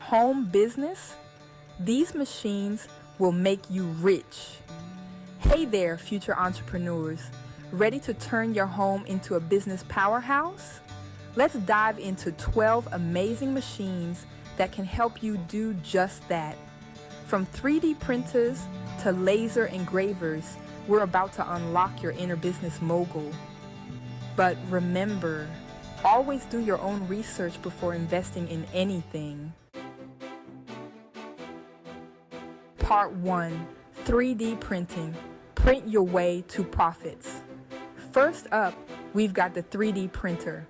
home business, these machines will make you rich. Hey there, future entrepreneurs. Ready to turn your home into a business powerhouse? Let's dive into 12 amazing machines that can help you do just that. From 3D printers to laser engravers, we're about to unlock your inner business mogul. But remember, always do your own research before investing in anything. Part 1. 3D printing. Print your way to profits. First up, we've got the 3D printer.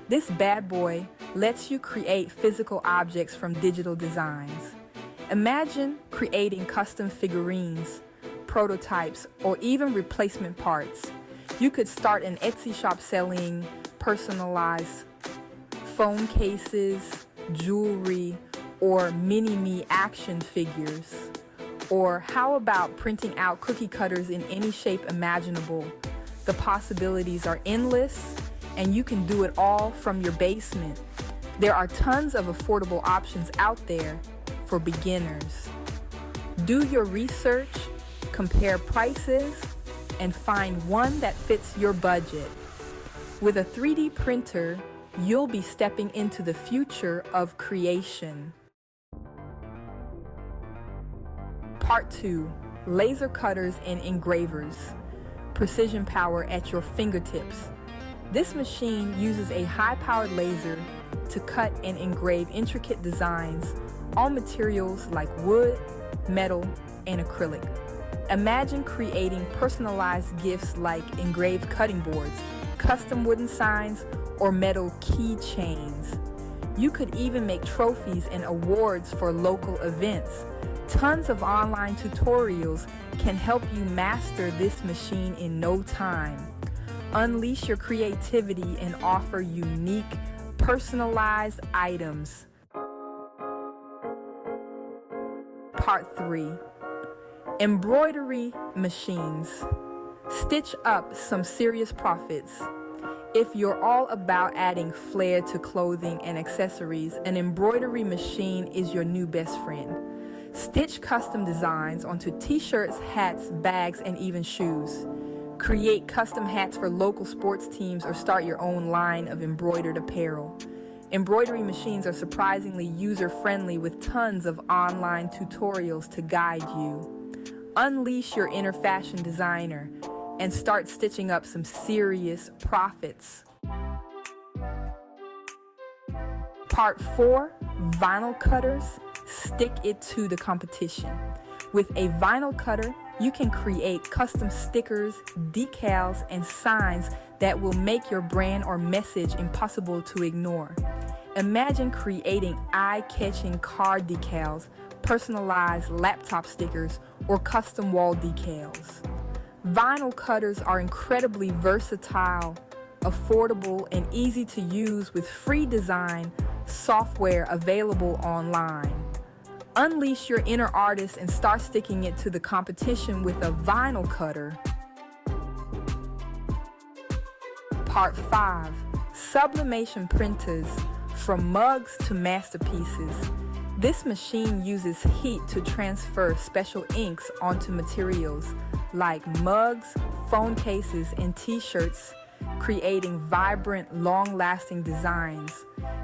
This bad boy lets you create physical objects from digital designs. Imagine creating custom figurines, prototypes, or even replacement parts. You could start an Etsy shop selling personalized phone cases, jewelry, or mini-me action figures. Or how about printing out cookie cutters in any shape imaginable? The possibilities are endless, and you can do it all from your basement. There are tons of affordable options out there for beginners. Do your research, compare prices, and find one that fits your budget. With a 3D printer, you'll be stepping into the future of creation. Part 2. Laser cutters and engravers. Precision power at your fingertips. This machine uses a high-powered laser to cut and engrave intricate designs on materials like wood, metal, and acrylic. Imagine creating personalized gifts like engraved cutting boards, custom wooden signs, or metal keychains. You could even make trophies and awards for local events. Tons of online tutorials can help you master this machine in no time. Unleash your creativity and offer unique, personalized items. Part 3. Embroidery machines. Stitch up some serious profits. If you're all about adding flair to clothing and accessories, an embroidery machine is your new best friend. Stitch custom designs onto t-shirts, hats, bags, and even shoes. Create custom hats for local sports teams or start your own line of embroidered apparel. Embroidery machines are surprisingly user-friendly with tons of online tutorials to guide you. Unleash your inner fashion designer and start stitching up some serious profits. Part 4. Vinyl cutters. Stick it to the competition. With a vinyl cutter, you can create custom stickers, decals, and signs that will make your brand or message impossible to ignore. Imagine creating eye-catching car decals, personalized laptop stickers, or custom wall decals. Vinyl cutters are incredibly versatile, affordable, and easy to use with free design software available online. Unleash your inner artist and start sticking it to the competition with a vinyl cutter. Part 5. Sublimation printers. From mugs to masterpieces. This machine uses heat to transfer special inks onto materials like mugs, phone cases, and t-shirts, creating vibrant, long-lasting designs.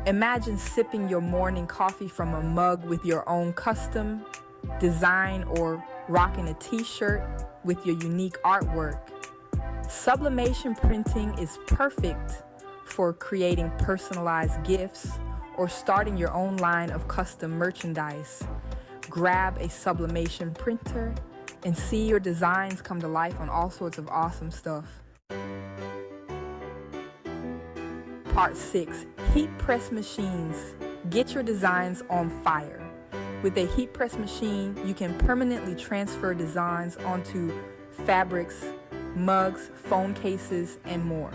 Imagine sipping your morning coffee from a mug with your own custom design or rocking a t-shirt with your unique artwork. Sublimation printing is perfect for creating personalized gifts or starting your own line of custom merchandise. Grab a sublimation printer and see your designs come to life on all sorts of awesome stuff. Part 6. Heat press machines. Get your designs on fire. With a heat press machine, you can permanently transfer designs onto fabrics, mugs, phone cases, and more.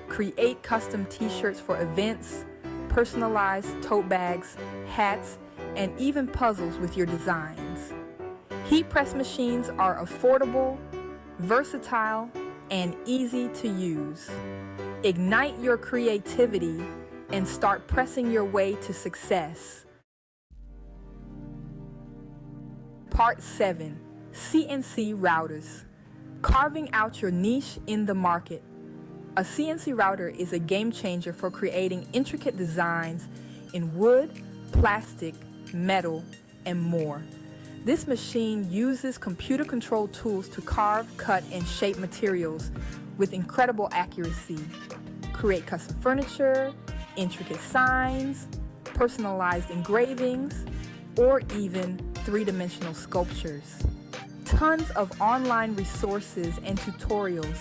Create custom t-shirts for events, personalized tote bags, hats, and even puzzles with your designs. Heat press machines are affordable, versatile, and easy to use. Ignite your creativity and start pressing your way to success. Part 7, CNC Routers. Carving out your niche in the market. A CNC router is a game changer for creating intricate designs in wood, plastic, metal, and more. This machine uses computer-controlled tools to carve, cut, and shape materials with incredible accuracy. Create custom furniture, intricate signs, personalized engravings, or even three-dimensional sculptures. Tons of online resources and tutorials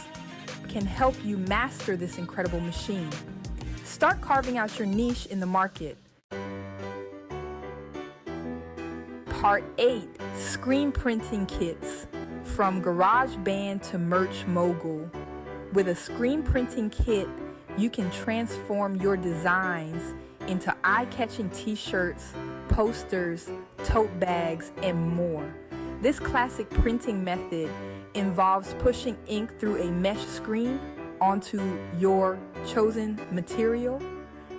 can help you master this incredible machine. Start carving out your niche in the market. Part 8, Screen Printing Kits. From GarageBand to Merch Mogul. With a screen printing kit, you can transform your designs into eye-catching t-shirts, posters, tote bags, and more. This classic printing method involves pushing ink through a mesh screen onto your chosen material,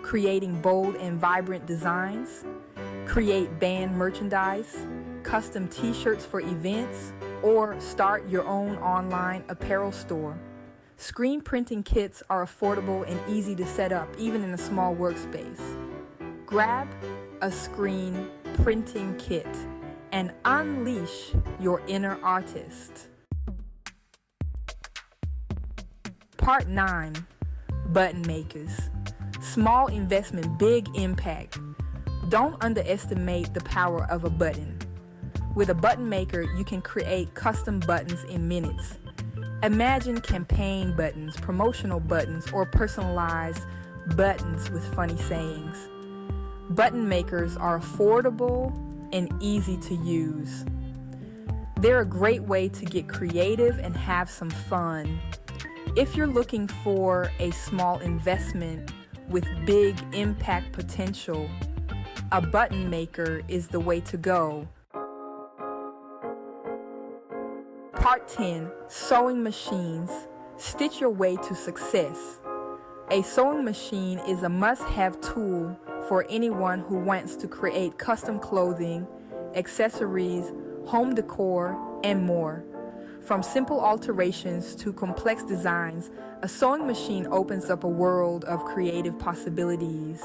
creating bold and vibrant designs, create band merchandise, custom t-shirts for events, or start your own online apparel store. Screen printing kits are affordable and easy to set up, even in a small workspace. Grab a screen printing kit and unleash your inner artist. Part 9, Button Makers. Small investment, big impact. Don't underestimate the power of a button. With a button maker, you can create custom buttons in minutes. Imagine campaign buttons, promotional buttons, or personalized buttons with funny sayings. Button makers are affordable and easy to use. They're a great way to get creative and have some fun. If you're looking for a small investment with big impact potential, a button maker is the way to go. Part 10, Sewing Machines. Stitch your way to success. A sewing machine is a must-have tool for anyone who wants to create custom clothing, accessories, home decor, and more. From simple alterations to complex designs, a sewing machine opens up a world of creative possibilities.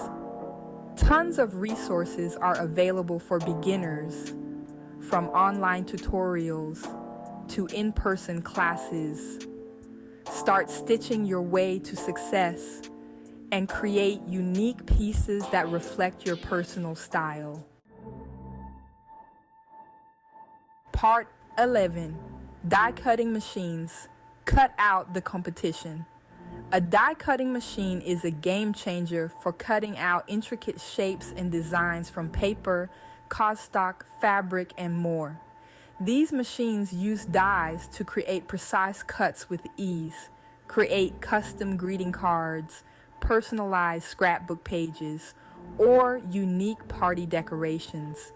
Tons of resources are available for beginners, from online tutorials to in-person classes. Start stitching your way to success and create unique pieces that reflect your personal style. Part 11, Die Cutting Machines. Cut out the competition. A die cutting machine is a game changer for cutting out intricate shapes and designs from paper, cardstock, fabric, and more. These machines use dies to create precise cuts with ease, create custom greeting cards, personalized scrapbook pages, or unique party decorations.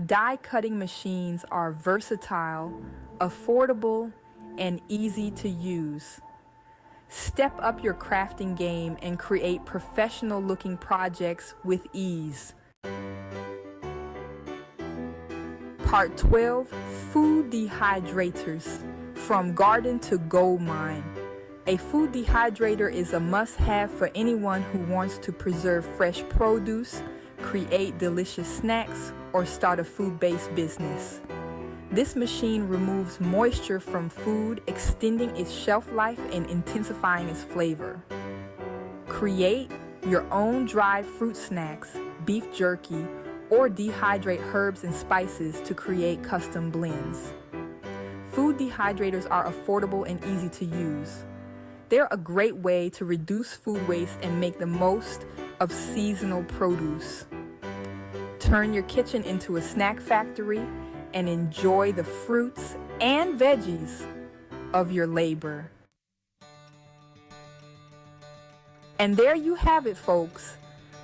Die cutting machines are versatile, affordable, and easy to use. Step up your crafting game and create professional-looking projects with ease. Part 12, Food Dehydrators. From Garden to Gold Mine. A food dehydrator is a must-have for anyone who wants to preserve fresh produce, create delicious snacks, or start a food-based business. This machine removes moisture from food, extending its shelf life and intensifying its flavor. Create your own dried fruit snacks, beef jerky, or dehydrate herbs and spices to create custom blends. Food dehydrators are affordable and easy to use. They're a great way to reduce food waste and make the most of seasonal produce. Turn your kitchen into a snack factory and enjoy the fruits and veggies of your labor. And there you have it, folks.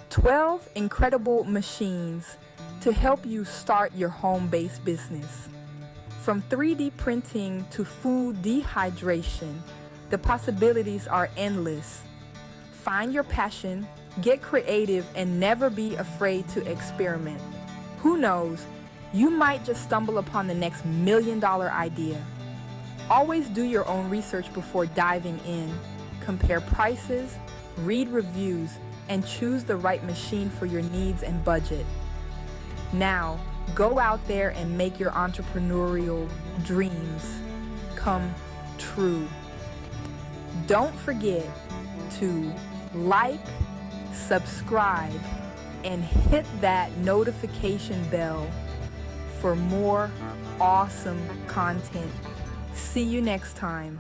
12 incredible machines to help you start your home-based business. From 3D printing to food dehydration, the possibilities are endless. Find your passion, get creative, and never be afraid to experiment. Who knows, You might just stumble upon the next $1 million idea. Always do your own research before diving in. Compare prices, read reviews, and choose the right machine for your needs and budget. Now, go out there and make your entrepreneurial dreams come true. Don't forget to like, subscribe, and hit that notification bell for more awesome content. See you next time.